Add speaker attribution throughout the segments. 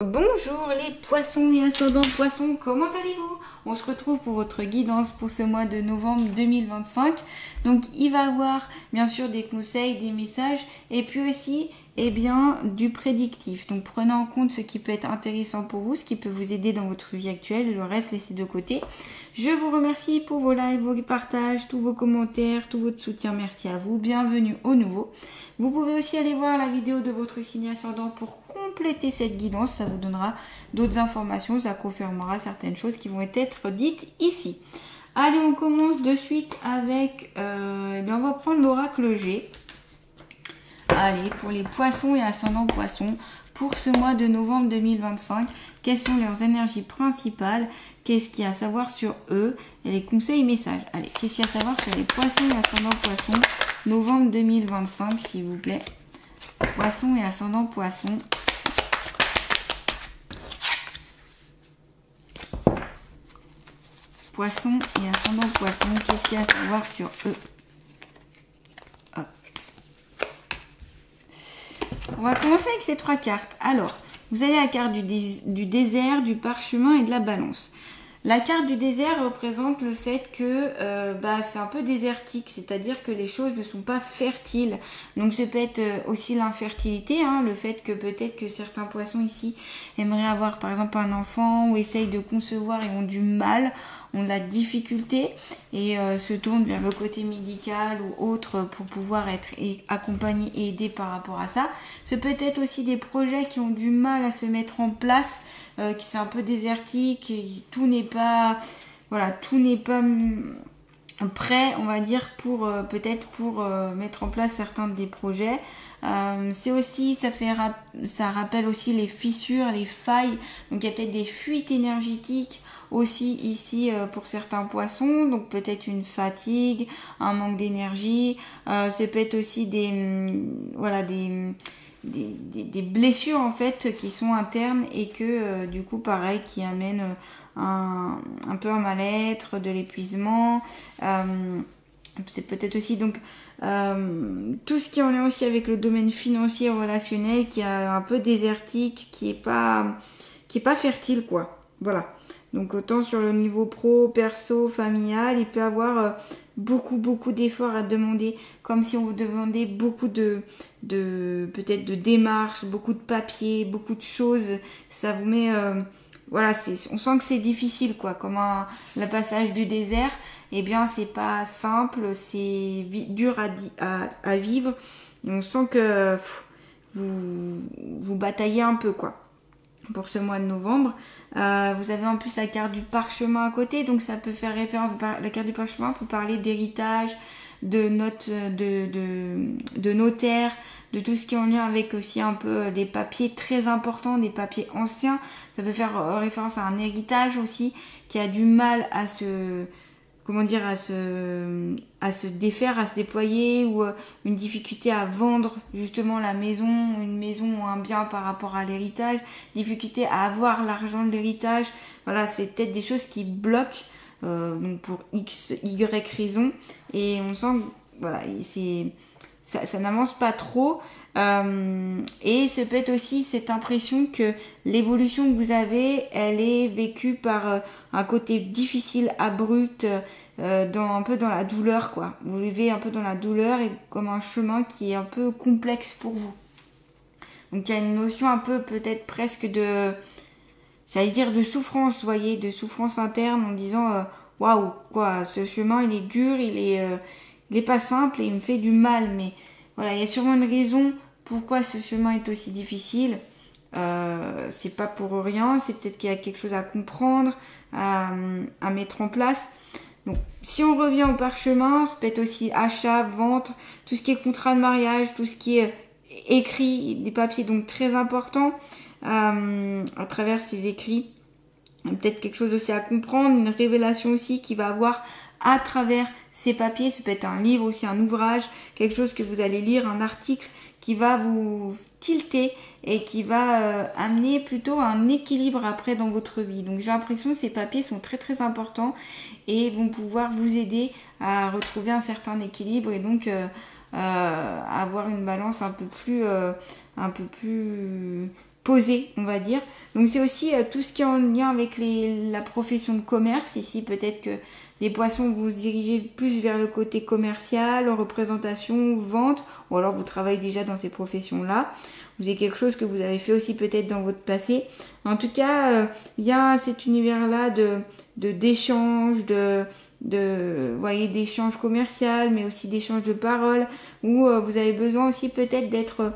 Speaker 1: Bonjour les poissons et ascendants poissons, comment allez-vous? On se retrouve pour votre guidance pour ce mois de novembre 2025. Donc il va y avoir bien sûr des conseils, des messages et puis aussi du prédictif. Donc prenez en compte ce qui peut être intéressant pour vous, ce qui peut vous aider dans votre vie actuelle et le reste laissez de côté. Je vous remercie pour vos likes, vos partages, tous vos commentaires, tout votre soutien. Merci à vous, bienvenue au nouveau. Vous pouvez aussi aller voir la vidéo de votre signe ascendant pour compléter cette guidance. Ça vous donnera d'autres informations, ça confirmera certaines choses qui vont être dites ici. Allez, on commence de suite avec, on va prendre l'oracle G. Allez, pour les poissons et ascendants poissons, pour ce mois de novembre 2025, quelles sont leurs énergies principales? Qu'est-ce qu'il y a à savoir sur eux? Et les conseils et messages. Allez, qu'est-ce qu'il y a à savoir sur les poissons et ascendants poissons, novembre 2025, s'il vous plaît. Poissons et ascendants poissons. Poissons et ascendants poissons, qu'est-ce qu'il y a à savoir sur eux? Hop. On va commencer avec ces trois cartes. Alors, vous avez la carte du désert, du parchemin et de la balance. La carte du désert représente le fait que c'est un peu désertique, c'est-à-dire que les choses ne sont pas fertiles. Donc ça peut être aussi l'infertilité, le fait que peut-être que certains poissons ici aimeraient avoir par exemple un enfant ou essayent de concevoir et ont du mal, ont de la difficulté et se tournent vers le côté médical ou autre pour pouvoir être accompagnés et aidés par rapport à ça. Ce peut être aussi des projets qui ont du mal à se mettre en place, qui c'est un peu désertique, et tout n'est pas prêt, on va dire, pour mettre en place certains des projets. C'est aussi, ça rappelle aussi les fissures, les failles. Donc il y a peut-être des fuites énergétiques aussi ici pour certains poissons. Donc peut-être une fatigue, un manque d'énergie. Ça peut être aussi des blessures en fait qui sont internes et que du coup pareil qui amènent un peu un mal-être, de l'épuisement. C'est peut-être aussi donc tout ce qui en est aussi avec le domaine financier relationnel qui est un peu désertique, qui est pas fertile quoi. Voilà. Donc autant sur le niveau pro, perso, familial, il peut avoir beaucoup d'efforts à demander, comme si on vous demandait beaucoup de peut-être de démarches, beaucoup de papiers, beaucoup de choses. Ça vous met on sent que c'est difficile quoi, comme le passage du désert. Eh bien c'est pas simple, c'est dur à vivre. Et on sent que vous bataillez un peu quoi. Pour ce mois de novembre, vous avez en plus la carte du parchemin à côté, donc ça peut faire référence. La carte du parchemin peut parler d'héritage, de notes, de notaire, de tout ce qui est en lien avec aussi un peu des papiers très importants, des papiers anciens. Ça peut faire référence à un héritage aussi qui a du mal à se défaire, à se déployer, ou une difficulté à vendre justement une maison ou un bien par rapport à l'héritage, difficulté à avoir l'argent de l'héritage. Voilà, c'est peut-être des choses qui bloquent donc pour X, Y raison, et on sent que voilà, ça n'avance pas trop. Et ce peut être aussi cette impression que l'évolution que vous avez, elle est vécue par un côté difficile, abrupt, un peu dans la douleur quoi. Vous vivez un peu dans la douleur et comme un chemin qui est un peu complexe pour vous. Donc il y a une notion un peu peut-être presque de souffrance, vous voyez, de souffrance interne en disant waouh quoi, ce chemin il est dur, il est pas simple et il me fait du mal, mais voilà, il y a sûrement une raison pourquoi ce chemin est aussi difficile. C'est pas pour rien, c'est peut-être qu'il y a quelque chose à comprendre, à mettre en place. Donc, si on revient au parchemin, ça peut être aussi achat, vente, tout ce qui est contrat de mariage, tout ce qui est écrit, des papiers donc très importants à travers ces écrits. Peut-être quelque chose aussi à comprendre, une révélation aussi qui va avoir à travers ces papiers. Ça peut être un livre aussi, un ouvrage, quelque chose que vous allez lire, un article qui va vous tilter et qui va amener plutôt un équilibre après dans votre vie. Donc j'ai l'impression que ces papiers sont très très importants et vont pouvoir vous aider à retrouver un certain équilibre et donc avoir une balance un peu plus posé, on va dire. Donc c'est aussi tout ce qui est en lien avec la profession de commerce. Ici, peut-être que des poissons vont se diriger plus vers le côté commercial, représentation, vente, ou alors vous travaillez déjà dans ces professions-là. Vous avez quelque chose que vous avez fait aussi peut-être dans votre passé. En tout cas, il y a cet univers-là d'échange, d'échanges commerciaux, mais aussi d'échanges de paroles, où vous avez besoin aussi peut-être d'être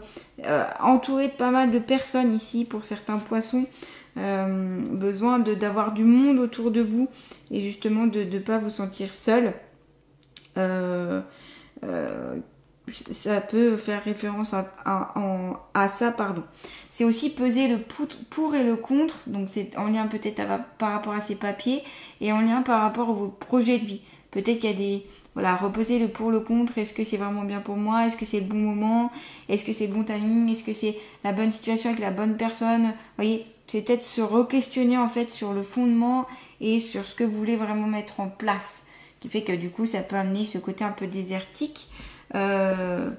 Speaker 1: entouré de pas mal de personnes ici pour certains poissons. Besoin d'avoir du monde autour de vous et justement de ne pas vous sentir seul. Ça peut faire référence à ça, pardon. C'est aussi peser le pour et le contre, donc c'est en lien peut-être par rapport à ces papiers et en lien par rapport à vos projets de vie. Peut-être qu'il y a des... Voilà, reposer le pour, le contre, est-ce que c'est vraiment bien pour moi, est-ce que c'est le bon moment, est-ce que c'est le bon timing, est-ce que c'est la bonne situation avec la bonne personne, vous voyez, c'est peut-être se re-questionner en fait sur le fondement et sur ce que vous voulez vraiment mettre en place, qui fait que du coup ça peut amener ce côté un peu désertique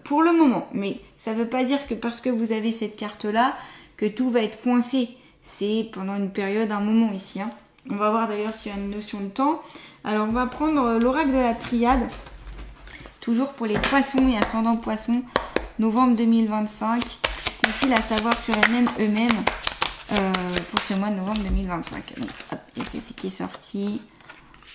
Speaker 1: pour le moment, mais ça ne veut pas dire que parce que vous avez cette carte là que tout va être coincé, c'est pendant une période, un moment ici, hein. On va voir d'ailleurs s'il y a une notion de temps. Alors on va prendre l'oracle de la triade, toujours pour les poissons et ascendants poissons, novembre 2025, utile à savoir sur eux-mêmes pour ce mois de novembre 2025. Donc, hop, et c'est ce qui est sorti.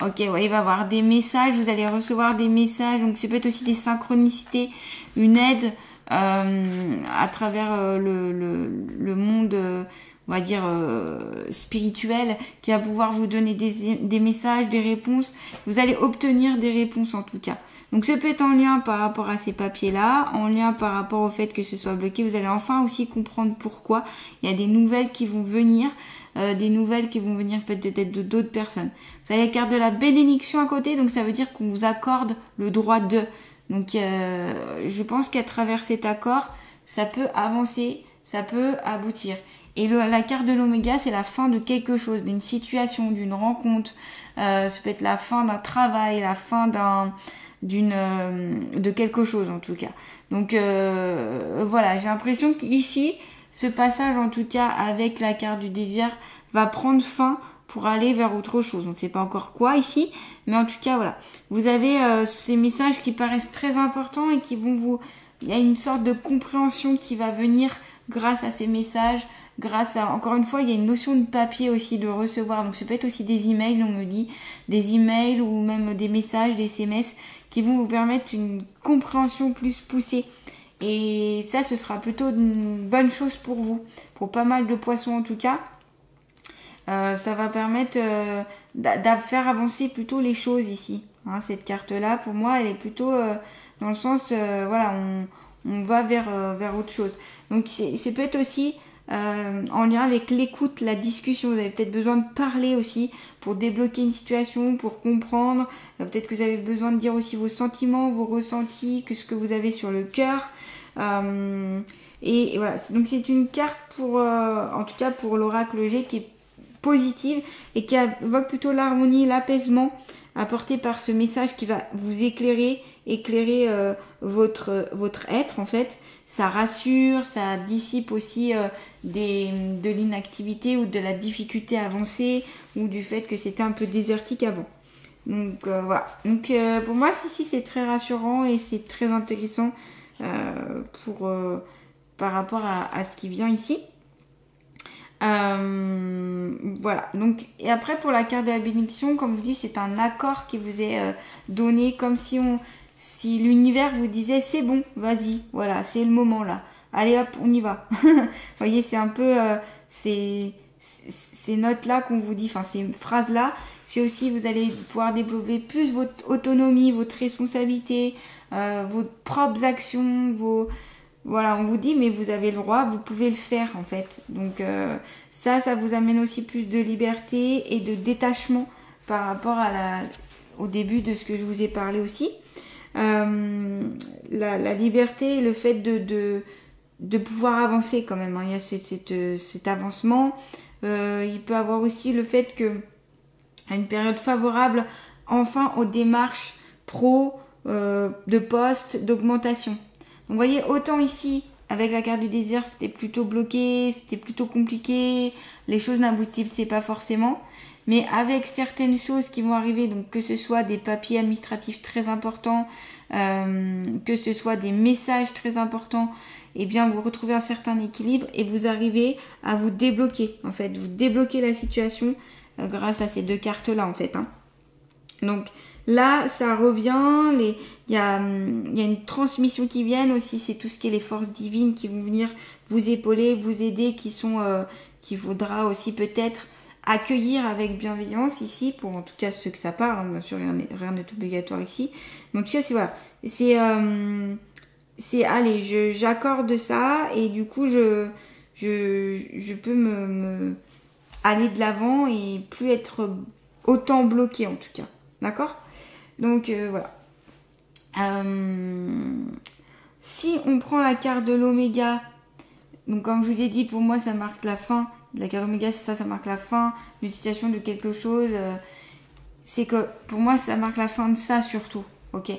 Speaker 1: Ok, ouais, il va y avoir des messages, vous allez recevoir des messages, donc c'est peut-être aussi des synchronicités, une aide à travers le monde, on va dire, spirituel, qui va pouvoir vous donner des messages, des réponses. Vous allez obtenir des réponses en tout cas. Donc ça peut être en lien par rapport à ces papiers-là, en lien par rapport au fait que ce soit bloqué. Vous allez enfin aussi comprendre pourquoi. Il y a des nouvelles qui vont venir. Peut-être de d'autres personnes. Vous avez la carte de la bénédiction à côté, donc ça veut dire qu'on vous accorde le droit de. Donc je pense qu'à travers cet accord, ça peut avancer, ça peut aboutir. Et la carte de l'oméga, c'est la fin de quelque chose, d'une situation, d'une rencontre. Ça peut être la fin d'un travail, la fin de quelque chose en tout cas. Donc voilà, j'ai l'impression qu'ici, ce passage en tout cas avec la carte du désir va prendre fin pour aller vers autre chose. On ne sait pas encore quoi ici, mais en tout cas voilà. Vous avez ces messages qui paraissent très importants et qui vont vous... Il y a une sorte de compréhension qui va venir grâce à ces messages, grâce à... Encore une fois, il y a une notion de papier aussi, de recevoir. Donc ça peut être aussi des emails, on me dit, des emails ou même des messages, des SMS qui vont vous permettre une compréhension plus poussée. Et ça, ce sera plutôt une bonne chose pour vous, pour pas mal de poissons en tout cas. Ça va permettre de faire avancer plutôt les choses ici. Hein, cette carte-là, pour moi, elle est plutôt dans le sens, voilà, on va vers autre chose. Donc, c'est peut-être aussi en lien avec l'écoute, la discussion. Vous avez peut-être besoin de parler aussi pour débloquer une situation, pour comprendre. Peut-être que vous avez besoin de dire aussi vos sentiments, vos ressentis, que ce que vous avez sur le cœur. Et voilà, donc c'est une carte pour, en tout cas pour l'oracle G qui est positive et qui évoque plutôt l'harmonie, l'apaisement apporté par ce message qui va vous éclairer votre être en fait. Ça rassure, ça dissipe aussi de l'inactivité ou de la difficulté à avancer ou du fait que c'était un peu désertique avant. Donc voilà. Donc pour moi si c'est très rassurant et c'est très intéressant par rapport à ce qui vient ici. Voilà. Donc, et après pour la carte de la bénédiction, comme je vous dis, c'est un accord qui vous est donné, comme si l'univers vous disait c'est bon, vas-y, voilà, c'est le moment là. Allez hop, on y va. Vous voyez, c'est un peu ces notes-là qu'on vous dit, enfin ces phrases-là, c'est aussi vous allez pouvoir développer plus votre autonomie, votre responsabilité, vos propres actions, voilà, on vous dit, mais vous avez le droit, vous pouvez le faire en fait. Donc ça vous amène aussi plus de liberté et de détachement par rapport au début de ce que je vous ai parlé aussi. La liberté et le fait de pouvoir avancer quand même. Hein. Il y a cet avancement. Il peut avoir aussi le fait que à une période favorable, enfin aux démarches pro, de poste, d'augmentation. Donc vous voyez, autant ici, avec la carte du désert, c'était plutôt bloqué, c'était plutôt compliqué, les choses n'aboutissaient pas forcément. Mais avec certaines choses qui vont arriver, donc que ce soit des papiers administratifs très importants, que ce soit des messages très importants, eh bien vous retrouvez un certain équilibre et vous arrivez à vous débloquer. En fait, vous débloquez la situation grâce à ces deux cartes-là, en fait. Hein. Donc là, ça revient, il y a une transmission qui vient aussi, c'est tout ce qui est les forces divines qui vont venir vous épauler, vous aider, qu'il faudra aussi peut-être accueillir avec bienveillance ici, pour en tout cas ceux que ça parle, hein, bien sûr rien n'est obligatoire ici, mais en tout cas c'est voilà, c'est allez, j'accorde ça et du coup je peux me aller de l'avant et plus être autant bloqué en tout cas, d'accord? Donc voilà. Si on prend la carte de l'oméga, donc comme je vous ai dit, pour moi ça marque la fin. La carte oméga, c'est ça, ça marque la fin d'une situation, de quelque chose. C'est que pour moi, ça marque la fin de ça surtout. Ok,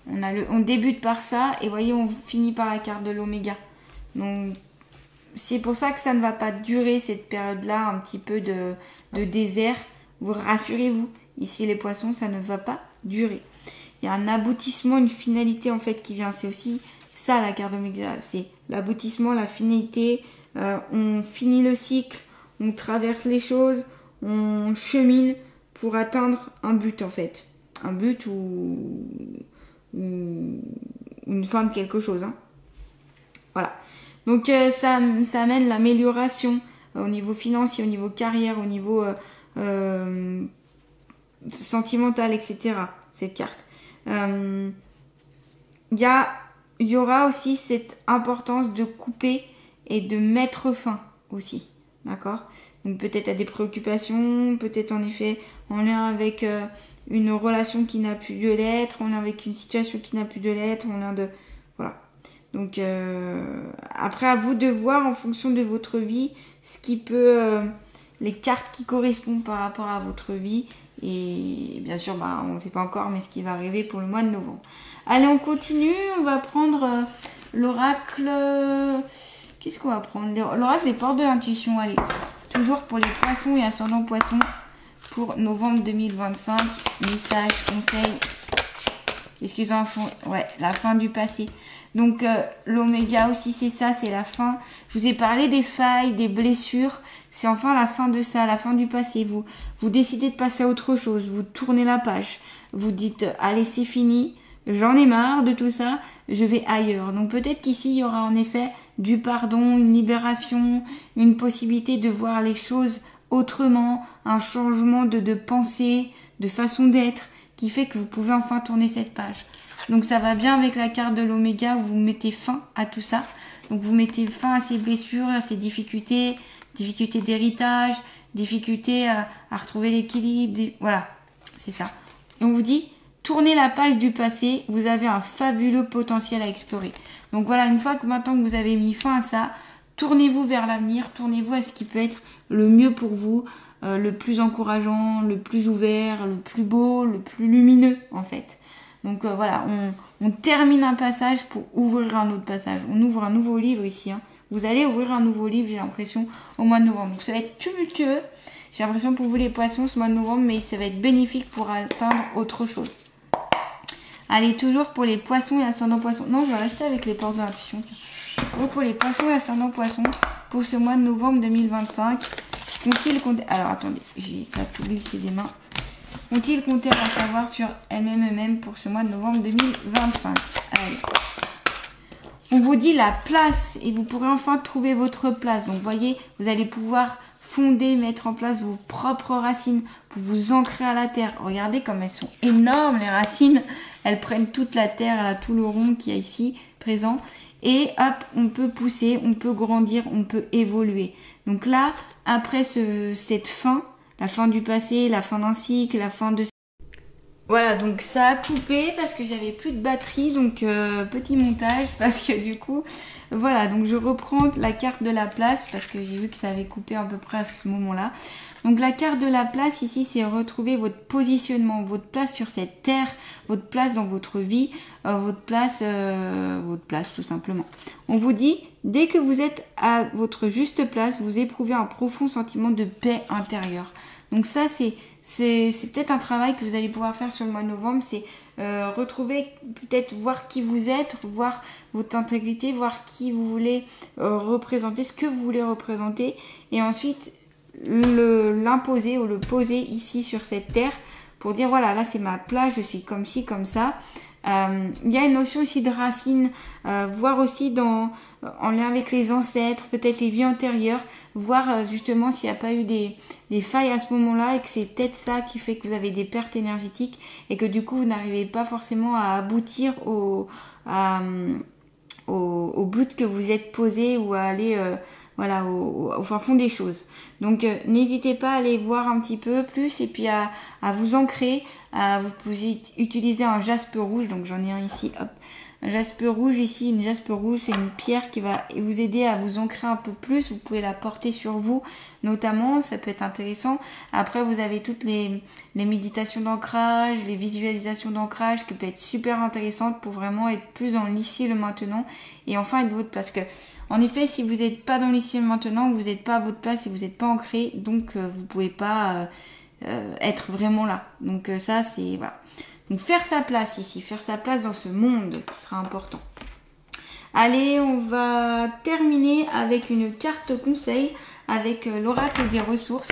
Speaker 1: on débute par ça et voyez, on finit par la carte de l'oméga. Donc c'est pour ça que ça ne va pas durer cette période-là, un petit peu de désert. Vous rassurez-vous. Ici, les poissons, ça ne va pas durer. Il y a un aboutissement, une finalité en fait qui vient. C'est aussi ça la carte d'oméga. C'est l'aboutissement, la finalité. On finit le cycle, on traverse les choses, on chemine pour atteindre un but en fait. Un but ou une fin de quelque chose. Hein. Voilà. Donc ça amène l'amélioration au niveau financier, au niveau carrière, au niveau sentimental, etc. Cette carte. Il y aura aussi cette importance de couper et de mettre fin aussi, d'accord? Donc peut-être à des préoccupations, peut-être en effet en lien avec une relation qui n'a plus lieu d'être, en lien avec une situation qui n'a plus de l'être, en lien de... Voilà. Donc après à vous de voir en fonction de votre vie, ce qui peut... les cartes qui correspondent par rapport à votre vie. Et bien sûr, on ne sait pas encore, mais ce qui va arriver pour le mois de novembre. Allez, on continue, on va prendre l'oracle... Qu'est-ce qu'on va prendre? L'oracle des portes de l'intuition, allez. Toujours pour les poissons et ascendants poissons pour novembre 2025. Message, conseil. Qu'est-ce qu'ils en font? Ouais, la fin du passé. Donc l'oméga aussi, c'est ça, c'est la fin. Je vous ai parlé des failles, des blessures. C'est enfin la fin de ça, la fin du passé. Vous décidez de passer à autre chose. Vous tournez la page. Vous dites, allez, c'est fini. J'en ai marre de tout ça, je vais ailleurs. Donc peut-être qu'ici, il y aura en effet du pardon, une libération, une possibilité de voir les choses autrement, un changement de pensée, de façon d'être, qui fait que vous pouvez enfin tourner cette page. Donc ça va bien avec la carte de l'oméga où vous mettez fin à tout ça. Donc vous mettez fin à ces blessures, à ces difficultés d'héritage, difficultés à retrouver l'équilibre. Voilà, c'est ça. Et on vous dit... Tournez la page du passé, vous avez un fabuleux potentiel à explorer. Donc voilà, une fois que maintenant que vous avez mis fin à ça, tournez-vous vers l'avenir, tournez-vous à ce qui peut être le mieux pour vous, le plus encourageant, le plus ouvert, le plus beau, le plus lumineux en fait. Donc voilà, on termine un passage pour ouvrir un autre passage. On ouvre un nouveau livre ici. Hein. Vous allez ouvrir un nouveau livre, j'ai l'impression, au mois de novembre. Donc ça va être tumultueux. J'ai l'impression pour vous les poissons ce mois de novembre, mais ça va être bénéfique pour atteindre autre chose. Allez, toujours pour les poissons et ascendants poissons. Non, je vais rester avec les portes de l'intuition. Donc pour les poissons et ascendants poissons, pour ce mois de novembre 2025, ont-ils compté... Alors attendez, j'ai ça tout glissé des mains. Ont-ils compté à savoir sur eux-mêmes pour ce mois de novembre 2025? Allez. On vous dit la place et vous pourrez enfin trouver votre place. Donc voyez, vous allez pouvoir fonder, mettre en place vos propres racines pour vous ancrer à la terre. Regardez comme elles sont énormes les racines. Elles prennent toute la terre, elle a tout le rond qui est ici présent. Et hop, on peut pousser, on peut grandir, on peut évoluer. Donc là, après cette fin, la fin du passé, la fin d'un cycle, la fin de... Voilà, donc ça a coupé parce que j'avais plus de batterie, donc petit montage parce que du coup, voilà, donc je reprends la carte de la place parce que j'ai vu que ça avait coupé à peu près à ce moment-là. Donc la carte de la place ici, c'est retrouver votre positionnement, votre place sur cette terre, votre place dans votre vie, votre place tout simplement. On vous dit, dès que vous êtes à votre juste place, vous éprouvez un profond sentiment de paix intérieure. Donc ça, c'est peut-être un travail que vous allez pouvoir faire sur le mois de novembre, c'est retrouver, peut-être voir qui vous êtes, voir votre intégrité, voir qui vous voulez représenter, ce que vous voulez représenter, et ensuite l'imposer ou le poser ici sur cette terre pour dire voilà, là c'est ma place, je suis comme ci, comme ça. Il y a une notion aussi de racines, voir aussi en lien avec les ancêtres, peut-être les vies antérieures, voir justement s'il n'y a pas eu des failles à ce moment-là et que c'est peut-être ça qui fait que vous avez des pertes énergétiques et que du coup vous n'arrivez pas forcément à aboutir au but que vous êtes posé ou à aller voilà, au fin fond des choses. Donc n'hésitez pas à aller voir un petit peu plus et puis à vous ancrer. Vous pouvez utiliser un jaspe rouge, donc j'en ai un ici, hop. Un jaspe rouge ici, une jaspe rouge, c'est une pierre qui va vous aider à vous ancrer un peu plus. Vous pouvez la porter sur vous, notamment, ça peut être intéressant. Après, vous avez toutes les méditations d'ancrage, les visualisations d'ancrage qui peuvent être super intéressantes pour vraiment être plus dans l'ici et le maintenant. Et enfin, être votre place. Parce que, en effet, si vous n'êtes pas dans l'ici et le maintenant, vous n'êtes pas à votre place et vous n'êtes pas ancré, donc vous pouvez pas être vraiment là. Donc ça, c'est voilà. Donc faire sa place ici, faire sa place dans ce monde qui sera important. Allez, on va terminer avec une carte conseil avec l'oracle des ressources.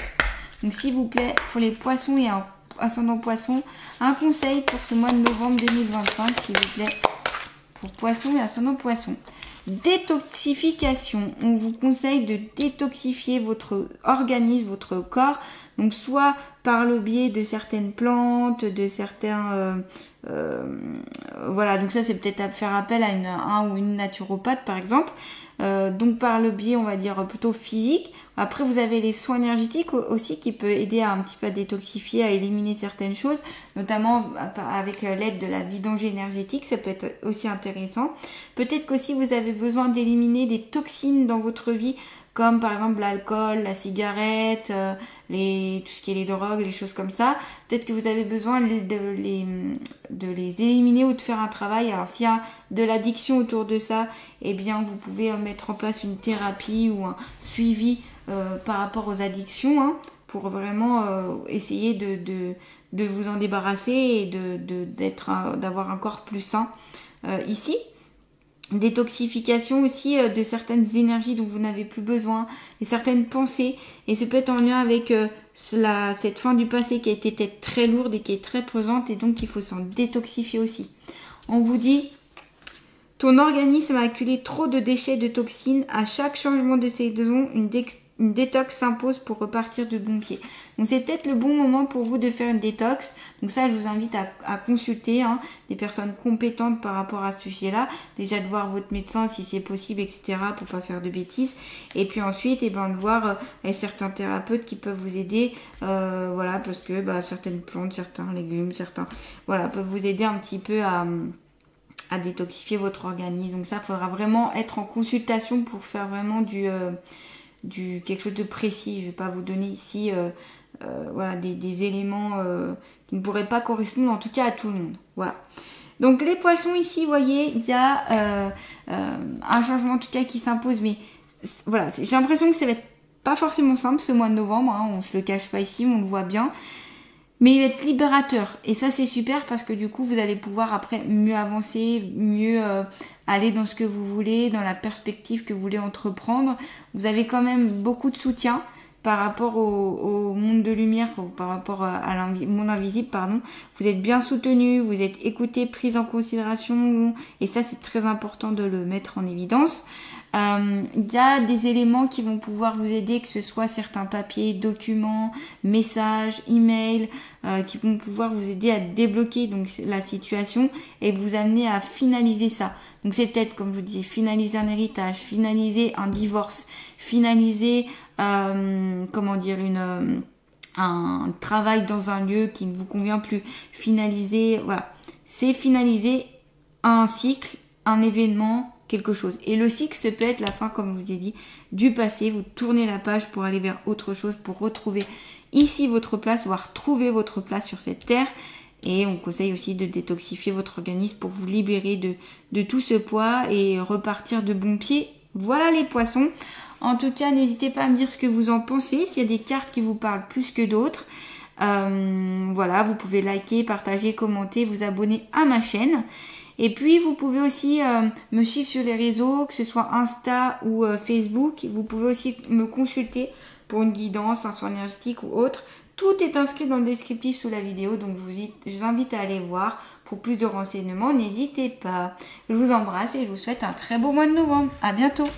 Speaker 1: Donc s'il vous plaît, pour les poissons et un ascendant poisson, un conseil pour ce mois de novembre 2025, s'il vous plaît, pour poissons et ascendant poisson. Détoxification. On vous conseille de détoxifier votre organisme, votre corps. Donc soit par le biais de certaines plantes, de certains... voilà, donc ça c'est peut-être à faire appel à un ou une naturopathe par exemple. Donc par le biais, on va dire, plutôt physique. Après, vous avez les soins énergétiques aussi qui peut aider à un petit peu à détoxifier, à éliminer certaines choses, notamment avec l'aide de la vidange énergétique, ça peut être aussi intéressant. Peut-être qu'aussi vous avez besoin d'éliminer des toxines dans votre vie, comme par exemple l'alcool, la cigarette, tout ce qui est les drogues, les choses comme ça. Peut-être que vous avez besoin de les éliminer ou de faire un travail. Alors s'il y a de l'addiction autour de ça, eh bien vous pouvez mettre en place une thérapie ou un suivi par rapport aux addictions, hein, pour vraiment essayer de vous en débarrasser et d'avoir un corps plus sain ici. Détoxification aussi de certaines énergies dont vous n'avez plus besoin et certaines pensées, et ce peut être en lien avec cette fin du passé qui a été peut-être très lourde et qui est très pesante, et donc il faut s'en détoxifier aussi. On vous dit, ton organisme a accumulé trop de déchets, de toxines. À chaque changement de saison, une détox s'impose pour repartir de bon pied. Donc c'est peut-être le bon moment pour vous de faire une détox. Donc ça, je vous invite à consulter des personnes compétentes par rapport à ce sujet-là. Déjà de voir votre médecin si c'est possible, etc. pour pas faire de bêtises. Et puis ensuite, de voir certains thérapeutes qui peuvent vous aider. Voilà, parce que certaines plantes, certains légumes, peuvent vous aider un petit peu à détoxifier votre organisme. Donc ça, il faudra vraiment être en consultation pour faire vraiment quelque chose de précis. Je ne vais pas vous donner ici des éléments qui ne pourraient pas correspondre en tout cas à tout le monde. Voilà. Donc les poissons ici, vous voyez, il y a un changement en tout cas qui s'impose, mais voilà, j'ai l'impression que ça va être pas forcément simple ce mois de novembre, hein, on se le cache pas ici, on le voit bien. Mais il va être libérateur. Et ça, c'est super parce que du coup, vous allez pouvoir après mieux avancer, mieux aller dans ce que vous voulez, dans la perspective que vous voulez entreprendre. Vous avez quand même beaucoup de soutien par rapport au monde de lumière, par rapport à monde invisible, pardon. Vous êtes bien soutenu, vous êtes écouté, pris en considération. Et ça, c'est très important de le mettre en évidence. Il y a des éléments qui vont pouvoir vous aider, que ce soit certains papiers, documents, messages, emails, qui vont pouvoir vous aider à débloquer donc la situation et vous amener à finaliser ça. Donc c'est peut-être, comme je vous disais, finaliser un héritage, finaliser un divorce, finaliser un travail dans un lieu qui ne vous convient plus, finaliser, voilà. C'est finaliser un cycle, un événement, quelque chose. Et le cycle, ça peut être la fin, comme je vous ai dit, du passé. Vous tournez la page pour aller vers autre chose, pour retrouver ici votre place, voire trouver votre place sur cette terre. Et on conseille aussi de détoxifier votre organisme pour vous libérer de tout ce poids et repartir de bon pied. Voilà les poissons. En tout cas, n'hésitez pas à me dire ce que vous en pensez, s'il y a des cartes qui vous parlent plus que d'autres. Voilà, vous pouvez liker, partager, commenter, vous abonner à ma chaîne. Et puis, vous pouvez aussi me suivre sur les réseaux, que ce soit Insta ou Facebook. Vous pouvez aussi me consulter pour une guidance, un soin énergétique ou autre. Tout est inscrit dans le descriptif sous la vidéo, donc je vous invite à aller voir pour plus de renseignements. N'hésitez pas. Je vous embrasse et je vous souhaite un très beau mois de novembre. À bientôt.